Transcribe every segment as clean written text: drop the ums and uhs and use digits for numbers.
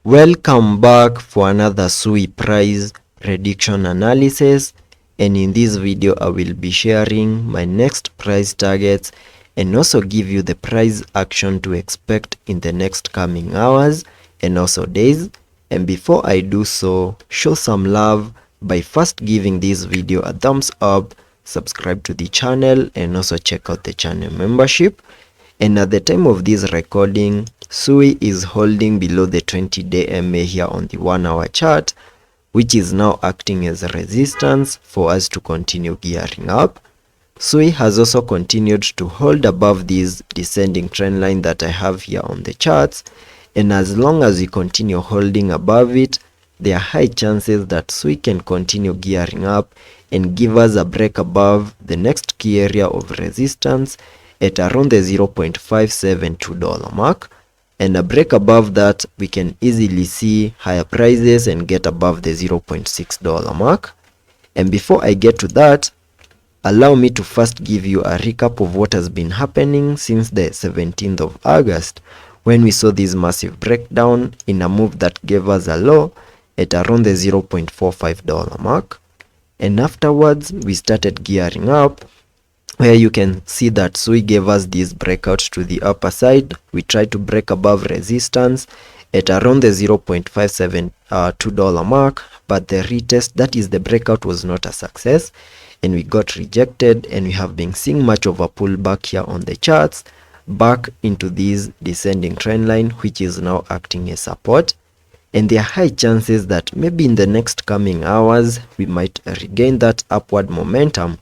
Welcome back for another Sui price prediction analysis, and in this video I will be sharing my next price targets and also give you the price action to expect in the next coming hours and also days. And before I do so, show some love by first giving this video a thumbs up, subscribe to the channel, and also check out the channel membership. And at the time of this recording, Sui is holding below the 20-day MA here on the 1-hour chart, which is now acting as a resistance for us to continue gearing up. Sui has also continued to hold above this descending trend line that I have here on the charts, and as long as we continue holding above it, there are high chances that Sui can continue gearing up and give us a break above the next key area of resistance at around the $0.572 mark, and a break above that we can easily see higher prices and get above the $0.6 mark. And before I get to that, allow me to first give you a recap of what has been happening since the 17th of August, when we saw this massive breakdown in a move that gave us a low at around the $0.45 mark, and afterwards we started gearing up, where you can see that Sui gave us this breakout to the upper side. We tried to break above resistance at around the $0.572 mark, but the retest, that is the breakout, was not a success and we got rejected, and we have been seeing much of a pullback here on the charts back into this descending trend line, which is now acting as support. And there are high chances that maybe in the next coming hours we might regain that upward momentum,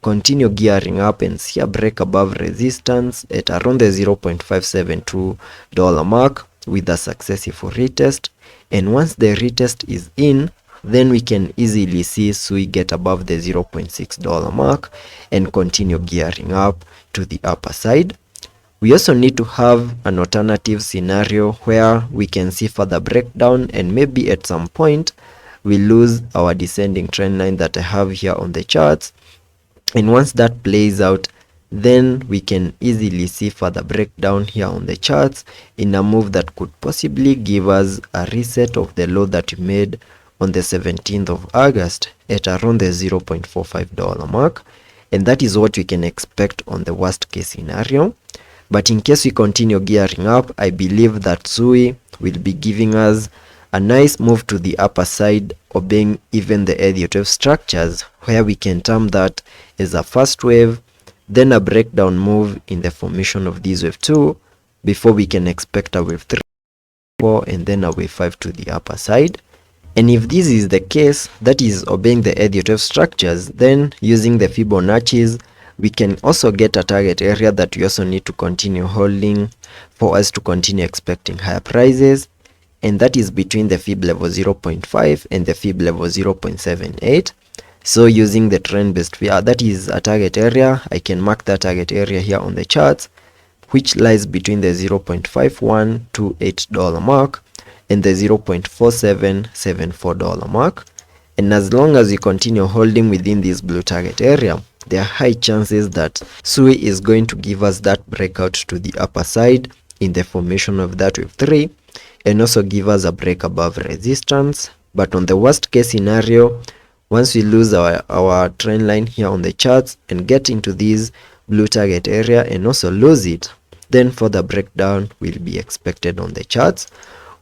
continue gearing up, and see a break above resistance at around the $0.572 mark with a successful retest. And once the retest is in, then we can easily see Sui get above the $0.6 mark and continue gearing up to the upper side. We also need to have an alternative scenario where we can see further breakdown, and maybe at some point we lose our descending trend line that I have here on the charts. And once that plays out, then we can easily see further breakdown here on the charts in a move that could possibly give us a reset of the low that we made on the 17th of August at around the $0.45 mark. And that is what we can expect on the worst case scenario. But in case we continue gearing up, I believe that Sui will be giving us a nice move to the upper side, obeying even the Elliot wave structures, where we can term that as a first wave, then a breakdown move in the formation of this wave 2, before we can expect a wave 3, 4, and then a wave 5 to the upper side. And if this is the case, that is obeying the Elliot wave structures, then using the Fibonacci's, we can also get a target area that we also need to continue holding for us to continue expecting higher prices, and that is between the fib level 0.5 and the fib level 0.78. So using the trend based fear, that is a target area. I can mark that target area here on the charts, which lies between the $0.5128 mark and the $0.4774 mark. And as long as we continue holding within this blue target area, there are high chances that Sui is going to give us that breakout to the upper side in the formation of that wave 3, and also give us a break above resistance. But on the worst case scenario, once we lose our trend line here on the charts and get into this blue target area and also lose it, then further breakdown will be expected on the charts.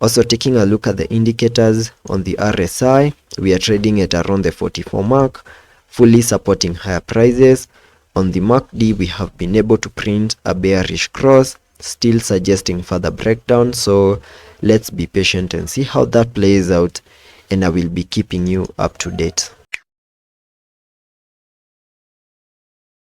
Also taking a look at the indicators on the RSI, we are trading at around the 44 mark, fully supporting higher prices. On the MACD, we have been able to print a bearish cross, still suggesting further breakdown. So let's be patient and see how that plays out, and I will be keeping you up to date.